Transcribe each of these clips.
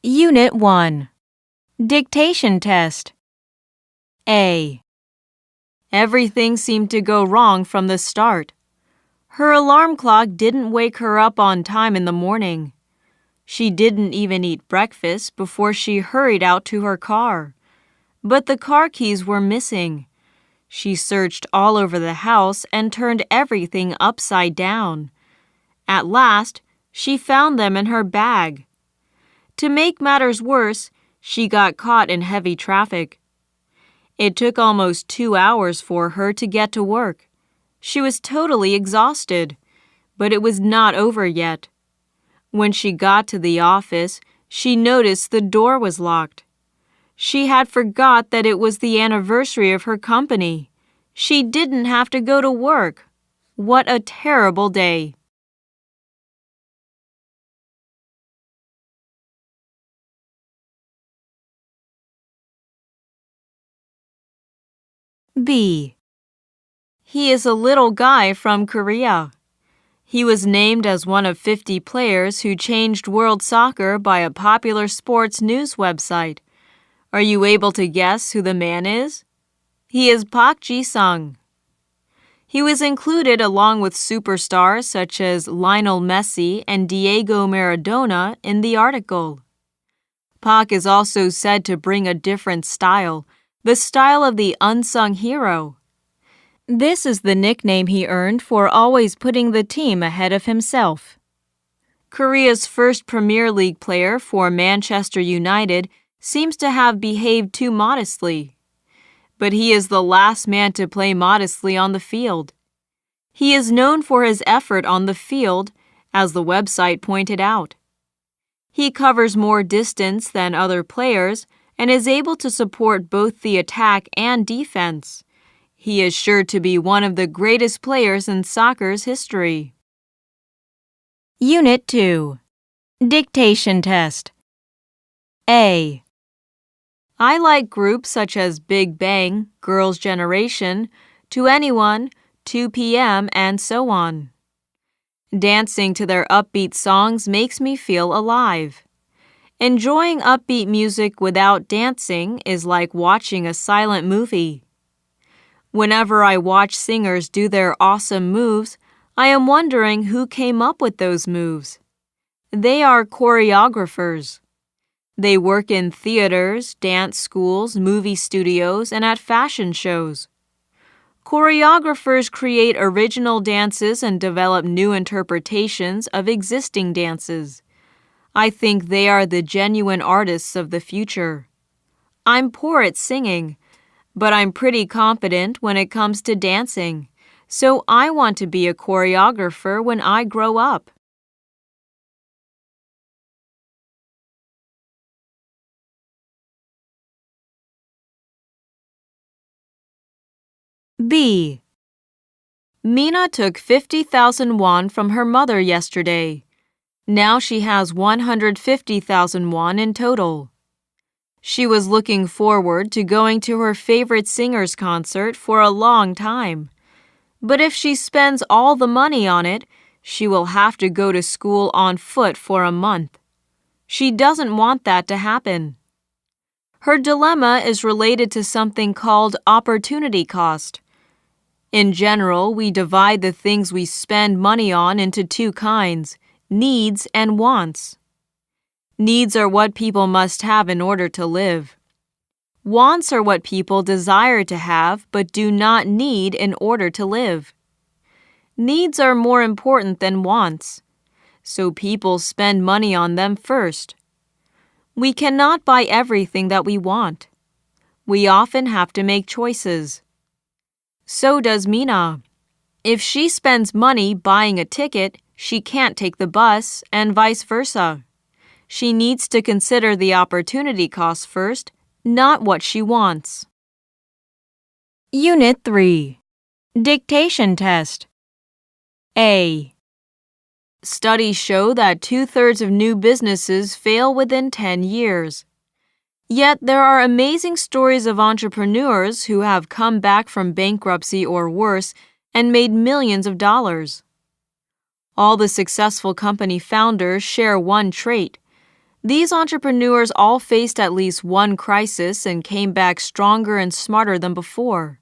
Unit 1. Dictation Test. A. Everything seemed to go wrong from the start. Her alarm clock didn't wake her up on time in the morning. She didn't even eat breakfast before she hurried out to her car. But the car keys were missing. She searched all over the house and turned everything upside down. At last, she found them in her bag. To make matters worse, she got caught in heavy traffic. It took almost 2 hours for her to get to work. She was totally exhausted, but it was not over yet. When she got to the office, she noticed the door was locked. She had forgot that it was the anniversary of her company. She didn't have to go to work. What a terrible day. B. He is a little guy from Korea. He was named as one of 50 players who changed world soccer by a popular sports news website. Are you able to guess who the man is? He is Park Ji-sung. He was included along with superstars such as Lionel Messi and Diego Maradona in the article. Park is also said to bring a different style, the style of the unsung hero. This is the nickname he earned for always putting the team ahead of himself. Korea's first Premier League player for Manchester United seems to have behaved too modestly. But he is the last man to play modestly on the field. He is known for his effort on the field, as the website pointed out. He covers more distance than other players and is able to support both the attack and defense. He is sure to be one of the greatest players in soccer's history. Unit 2. Dictation Test. A. I like groups such as Big Bang, Girls' Generation, To Anyone, 2 p.m., and so on. Dancing to their upbeat songs makes me feel alive. Enjoying upbeat music without dancing is like watching a silent movie. Whenever I watch singers do their awesome moves, I am wondering who came up with those moves. They are choreographers. They work in theaters, dance schools, movie studios, and at fashion shows. Choreographers create original dances and develop new interpretations of existing dances. I think they are the genuine artists of the future. I'm poor at singing, but I'm pretty competent when it comes to dancing, so I want to be a choreographer when I grow up. B. Mina took 50,000 won from her mother yesterday. Now she has 150,000 won in total. She was looking forward to going to her favorite singer's concert for a long time. But if she spends all the money on it, she will have to go to school on foot for a month. She doesn't want that to happen. Her dilemma is related to something called opportunity cost. In general, we divide the things we spend money on into two kinds, needs and wants. Needs are what people must have in order to live. Wants are what people desire to have but do not need in order to live. Needs are more important than wants, so people spend money on them first. We cannot buy everything that we want. We often have to make choices. So does Mina. If she spends money buying a ticket, she can't take the bus, and vice versa. She needs to consider the opportunity cost first, not what she wants. Unit 3. Dictation Test. A. Studies show that 2/3 of new businesses fail within 10 years. Yet there are amazing stories of entrepreneurs who have come back from bankruptcy or worse and made millions of dollars. All the successful company founders share one trait. These entrepreneurs all faced at least one crisis and came back stronger and smarter than before.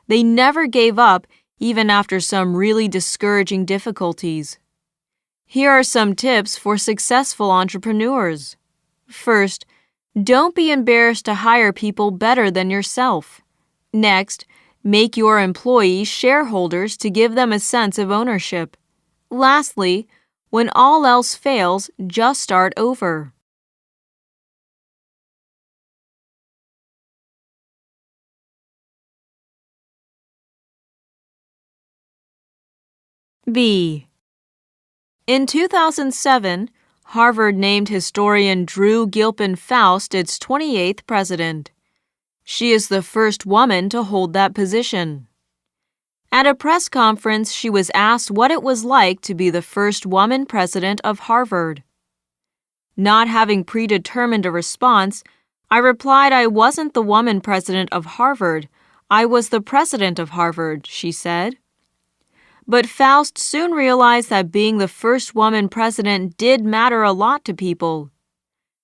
They never gave up, even after some really discouraging difficulties. Here are some tips for successful entrepreneurs. First, don't be embarrassed to hire people better than yourself. Next, make your employees shareholders to give them a sense of ownership. Lastly, when all else fails, just start over. B. In 2007, Harvard named historian Drew Gilpin Faust its 28th president. She is the first woman to hold that position. At a press conference, she was asked what it was like to be the first woman president of Harvard. Not having predetermined a response, I replied I wasn't the woman president of Harvard. I was the president of Harvard, she said. But Faust soon realized that being the first woman president did matter a lot to people.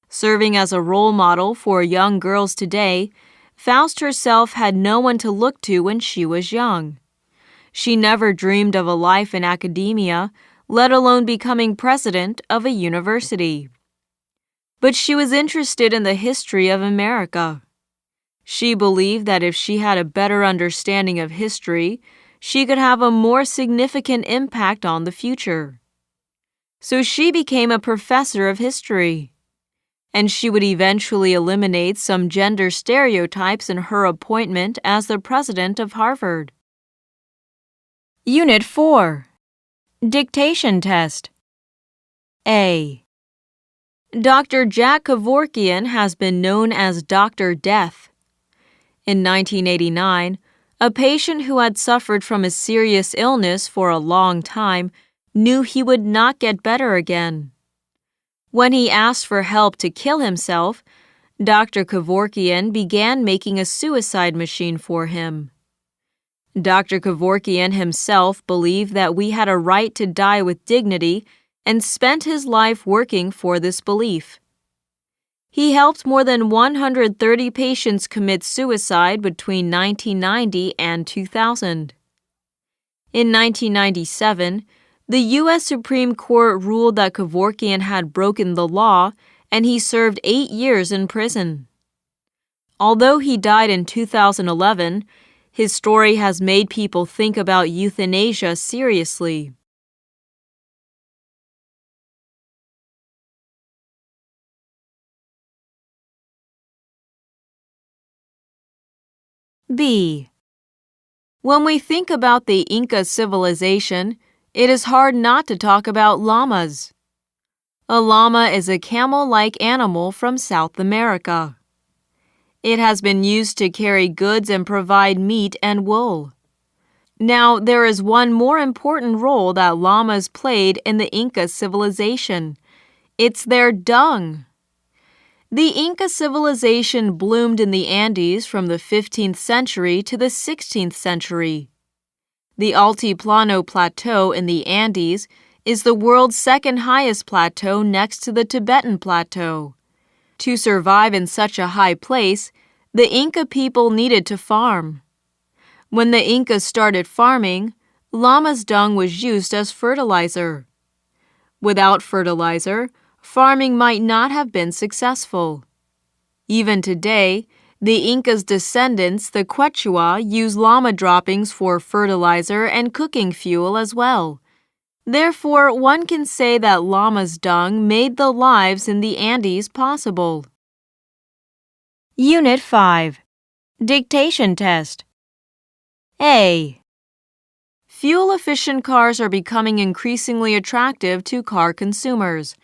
Serving as a role model for young girls today, Faust herself had no one to look to when she was young. She never dreamed of a life in academia, let alone becoming president of a university. But she was interested in the history of America. She believed that if she had a better understanding of history, she could have a more significant impact on the future. So she became a professor of history. And she would eventually eliminate some gender stereotypes in her appointment as the president of Harvard. Unit 4. Dictation Test. A. Dr. Jack Kevorkian has been known as Dr. Death. In 1989, a patient who had suffered from a serious illness for a long time knew he would not get better again. When he asked for help to kill himself, Dr. Kevorkian began making a suicide machine for him. Dr. Kevorkian himself believed that we had a right to die with dignity and spent his life working for this belief. He helped more than 130 patients commit suicide between 1990 and 2000. In 1997, the U.S. Supreme Court ruled that Kevorkian had broken the law, and he served 8 years in prison. Although he died in 2011, his story has made people think about euthanasia seriously. B. When we think about the Inca civilization, it is hard not to talk about llamas. A llama is a camel-like animal from South America. It has been used to carry goods and provide meat and wool. Now, there is one more important role that llamas played in the Inca civilization. It's their dung. The Inca civilization bloomed in the Andes from the 15th century to the 16th century. The Altiplano Plateau in the Andes is the world's second highest plateau next to the Tibetan Plateau. To survive in such a high place, the Inca people needed to farm. When the Incas started farming, llama's dung was used as fertilizer. Without fertilizer, farming might not have been successful. Even today, the Incas' descendants, the Quechua, use llama droppings for fertilizer and cooking fuel as well. Therefore, one can say that llama's dung made the lives in the Andes possible. Unit 5. Dictation Test. A. Fuel-efficient cars are becoming increasingly attractive to car consumers.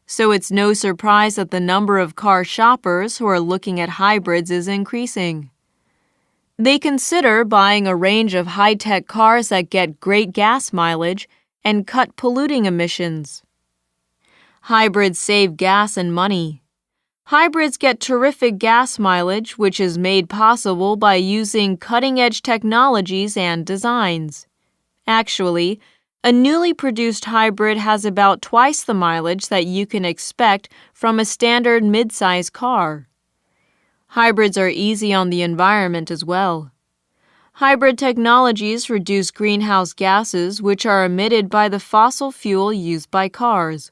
So it's no surprise that the number of car shoppers who are looking at hybrids is increasing. They consider buying a range of high-tech cars that get great gas mileage and cut polluting emissions. Hybrids save gas and money. Hybrids get terrific gas mileage, which is made possible by using cutting-edge technologies and designs. Actually, A newly produced hybrid has about twice the mileage that you can expect from a standard mid-size car. Hybrids are easy on the environment as well. Hybrid technologies reduce greenhouse gases which are emitted by the fossil fuel used by cars.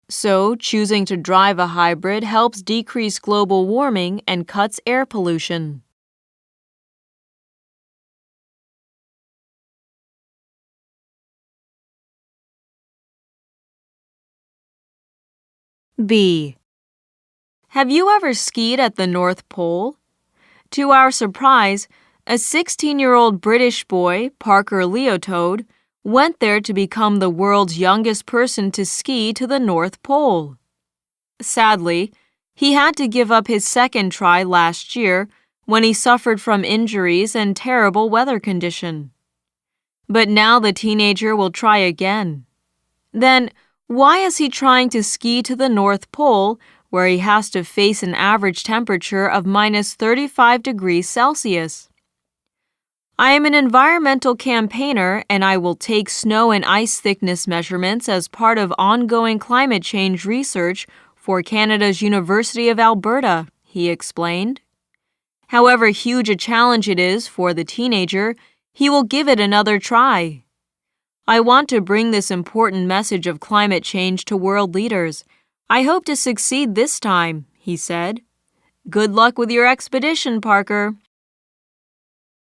So, choosing to drive a hybrid helps decrease global warming and cuts air pollution. B. Have you ever skied at the North Pole? To our surprise, a 16-year-old British boy, Parker Leotoad, went there to become the world's youngest person to ski to the North Pole. Sadly, he had to give up his second try last year when he suffered from injuries and terrible weather condition. But now the teenager will try again. Then, why is he trying to ski to the North Pole where he has to face an average temperature of minus 35 degrees Celsius? I am an environmental campaigner and I will take snow and ice thickness measurements as part of ongoing climate change research for Canada's University of Alberta, he explained. However huge a challenge it is for the teenager, he will give it another try. I want to bring this important message of climate change to world leaders. I hope to succeed this time, he said. Good luck with your expedition, Parker.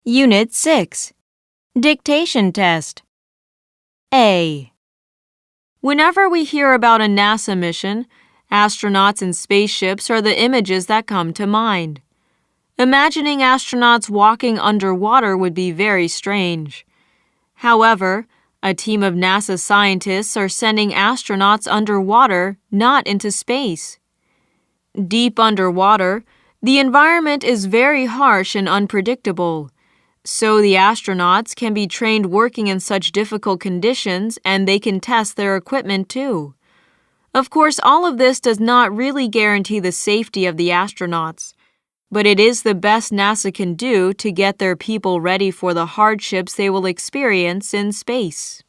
Unit 6. Dictation Test. A. Whenever we hear about a NASA mission, astronauts and spaceships are the images that come to mind. Imagining astronauts walking underwater would be very strange. However, a team of NASA scientists are sending astronauts underwater, not into space. Deep underwater, the environment is very harsh and unpredictable, so the astronauts can be trained working in such difficult conditions and they can test their equipment too. Of course, all of this does not really guarantee the safety of the astronauts, but it is the best NASA can do to get their people ready for the hardships they will experience in space.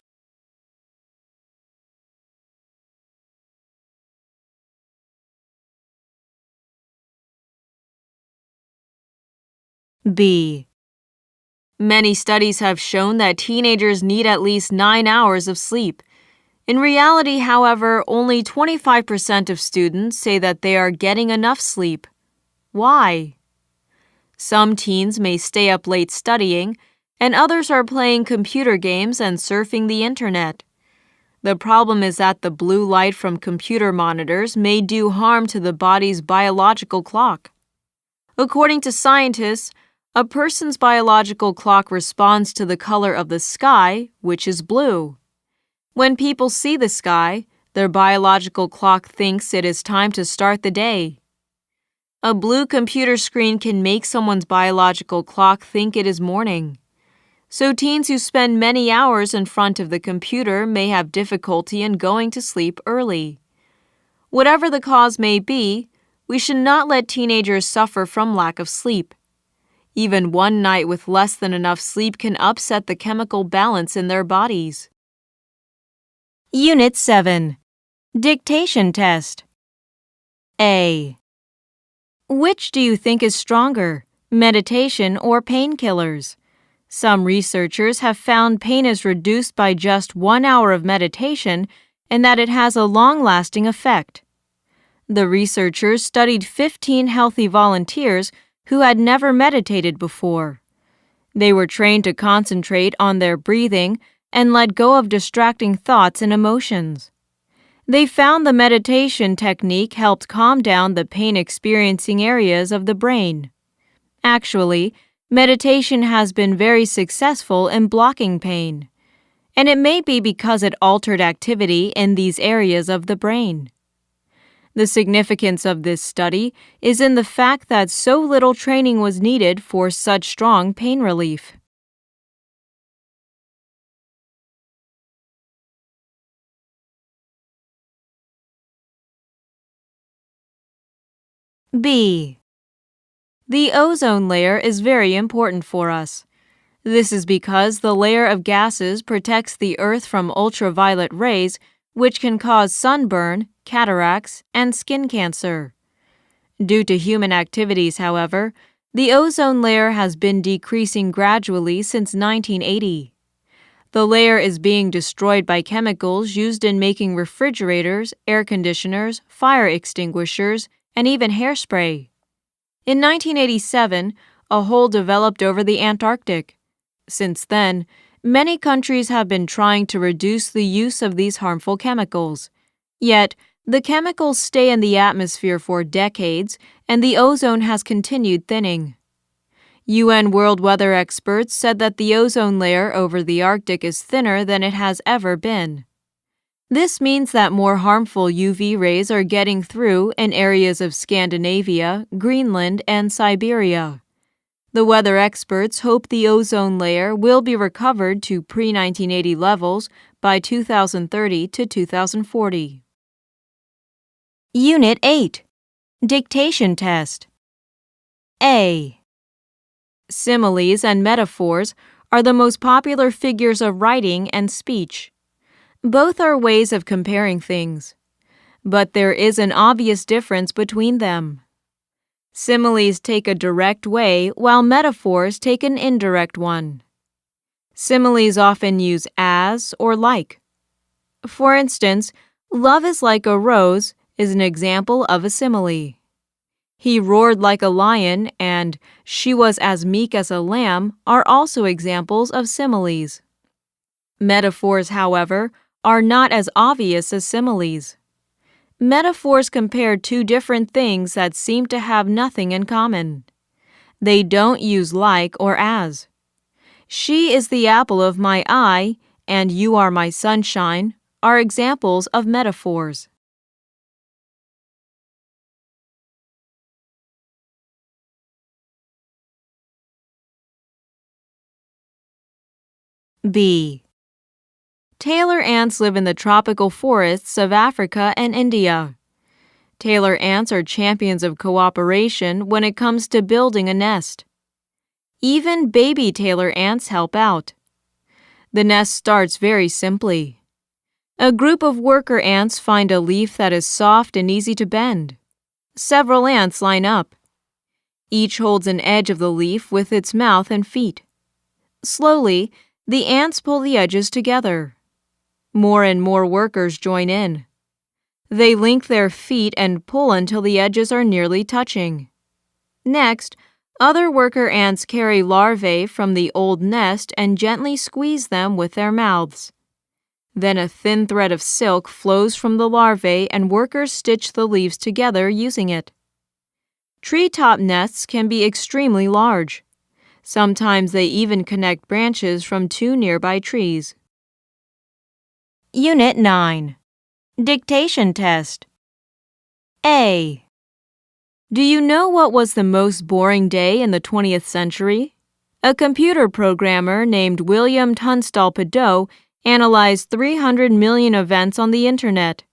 B. Many studies have shown that teenagers need at least 9 hours of sleep. In reality, however, only 25% of students say that they are getting enough sleep. Why? Some teens may stay up late studying, and others are playing computer games and surfing the internet. The problem is that the blue light from computer monitors may do harm to the body's biological clock. According to scientists, a person's biological clock responds to the color of the sky, which is blue. When people see the sky, their biological clock thinks it is time to start the day. A blue computer screen can make someone's biological clock think it is morning. So teens who spend many hours in front of the computer may have difficulty in going to sleep early. Whatever the cause may be, we should not let teenagers suffer from lack of sleep. Even one night with less than enough sleep can upset the chemical balance in their bodies. Unit 7. Dictation Test. A. Which do you think is stronger, meditation or painkillers? Some researchers have found pain is reduced by just 1 hour of meditation and that it has a long-lasting effect. The researchers studied 15 healthy volunteers who had never meditated before. They were trained to concentrate on their breathing and let go of distracting thoughts and emotions. They found the meditation technique helped calm down the pain-experiencing areas of the brain. Actually, meditation has been very successful in blocking pain, and it may be because it altered activity in these areas of the brain. The significance of this study is in the fact that so little training was needed for such strong pain relief. B. The ozone layer is very important for us. This is because the layer of gases protects the Earth from ultraviolet rays, which can cause sunburn, cataracts, and skin cancer. Due to human activities, however, the ozone layer has been decreasing gradually since 1980. The layer is being destroyed by chemicals used in making refrigerators, air conditioners, fire extinguishers, and even hairspray. In 1987, a hole developed over the Antarctic. Since then, many countries have been trying to reduce the use of these harmful chemicals. Yet, the chemicals stay in the atmosphere for decades, and the ozone has continued thinning. UN World Weather experts said that the ozone layer over the Arctic is thinner than it has ever been. This means that more harmful UV rays are getting through in areas of Scandinavia, Greenland, and Siberia. The weather experts hope the ozone layer will be recovered to pre-1980 levels by 2030 to 2040. Unit 8. Dictation Test. A. Similes and metaphors are the most popular figures of writing and speech. Both are ways of comparing things, but there is an obvious difference between them. Similes take a direct way, while metaphors take an indirect one. Similes often use as or like. For instance, "Love is like a rose" is an example of a simile. "He roared like a lion" and "she was as meek as a lamb" are also examples of similes. Metaphors, however, are not as obvious as similes. Metaphors compare two different things that seem to have nothing in common. They don't use like or as. "She is the apple of my eye" and "you are my sunshine" are examples of metaphors. B. Tailor ants live in the tropical forests of Africa and India. Tailor ants are champions of cooperation when it comes to building a nest. Even baby tailor ants help out. The nest starts very simply. A group of worker ants find a leaf that is soft and easy to bend. Several ants line up. Each holds an edge of the leaf with its mouth and feet. Slowly, the ants pull the edges together. More and more workers join in. They link their feet and pull until the edges are nearly touching. Next, other worker ants carry larvae from the old nest and gently squeeze them with their mouths. Then a thin thread of silk flows from the larvae and workers stitch the leaves together using it. Treetop nests can be extremely large. Sometimes they even connect branches from two nearby trees. Unit 9. Dictation Test. A. Do you know what was the most boring day in the 20th century? A computer programmer named William Tunstall Padot analyzed 300 million events on the Internet.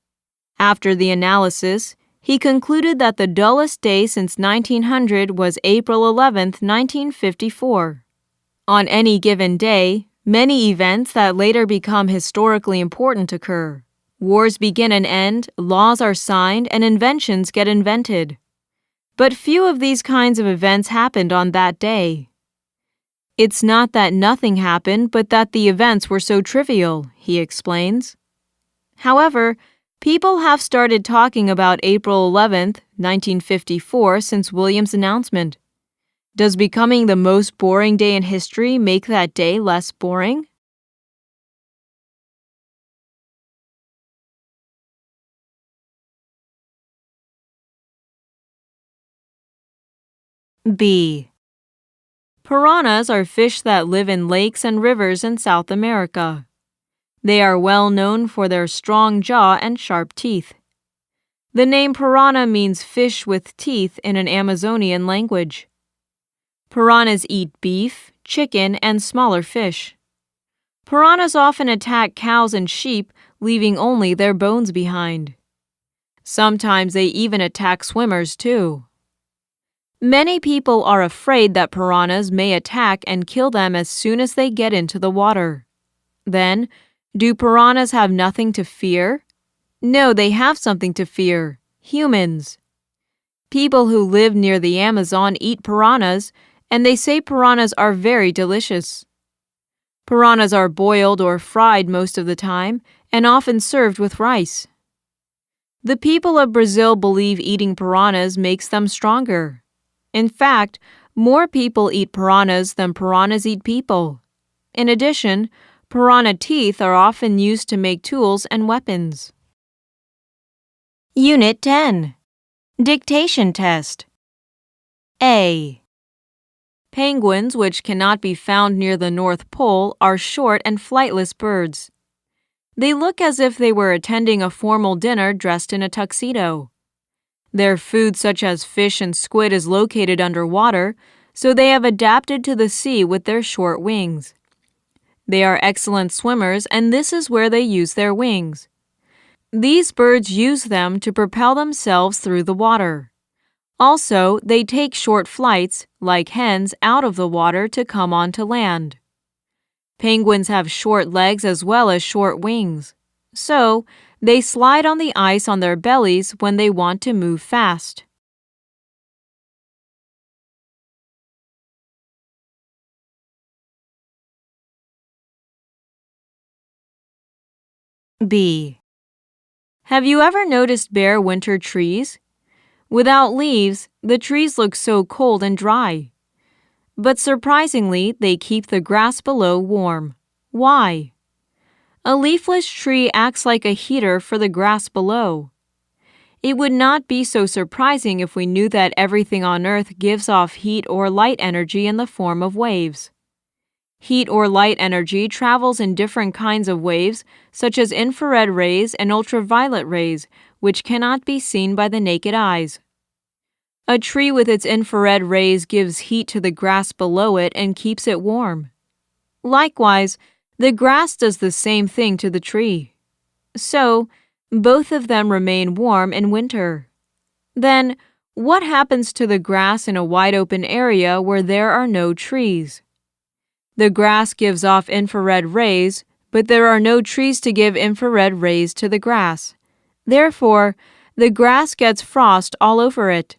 After the analysis, he concluded that the dullest day since 1900 was April 11, 1954. On any given day, many events that later become historically important occur. Wars begin and end, laws are signed, and inventions get invented. But few of these kinds of events happened on that day. It's not that nothing happened, but that the events were so trivial, he explains. However, people have started talking about April 11, 1954 since William's announcement. Does becoming the most boring day in history make that day less boring? B. Piranhas are fish that live in lakes and rivers in South America. They are well known for their strong jaw and sharp teeth. The name piranha means fish with teeth in an Amazonian language. Piranhas eat beef, chicken, and smaller fish. Piranhas often attack cows and sheep, leaving only their bones behind. Sometimes they even attack swimmers too. Many people are afraid that piranhas may attack and kill them as soon as they get into the water. Then, do piranhas have nothing to fear? No, they have something to fear: humans. People who live near the Amazon eat piranhas, and they say piranhas are very delicious. Piranhas are boiled or fried most of the time, and often served with rice. The people of Brazil believe eating piranhas makes them stronger. In fact, more people eat piranhas than piranhas eat people. In addition, piranha teeth are often used to make tools and weapons. Unit 10. Dictation Test. A. Penguins, which cannot be found near the North Pole, are short and flightless birds. They look as if they were attending a formal dinner dressed in a tuxedo. Their food, such as fish and squid, is located underwater, so they have adapted to the sea with their short wings. They are excellent swimmers, and this is where they use their wings. These birds use them to propel themselves through the water. Also, they take short flights, like hens, out of the water to come onto land. Penguins have short legs as well as short wings. So, they slide on the ice on their bellies when they want to move fast. B. Have you ever noticed bare winter trees? Without leaves, the trees look so cold and dry. But surprisingly, they keep the grass below warm. Why? A leafless tree acts like a heater for the grass below. It would not be so surprising if we knew that everything on Earth gives off heat or light energy in the form of waves. Heat or light energy travels in different kinds of waves, such as infrared rays and ultraviolet rays, which cannot be seen by the naked eyes. A tree with its infrared rays gives heat to the grass below it and keeps it warm. Likewise, the grass does the same thing to the tree. So, both of them remain warm in winter. Then, what happens to the grass in a wide open area where there are no trees? The grass gives off infrared rays, but there are no trees to give infrared rays to the grass. Therefore, the grass gets frost all over it.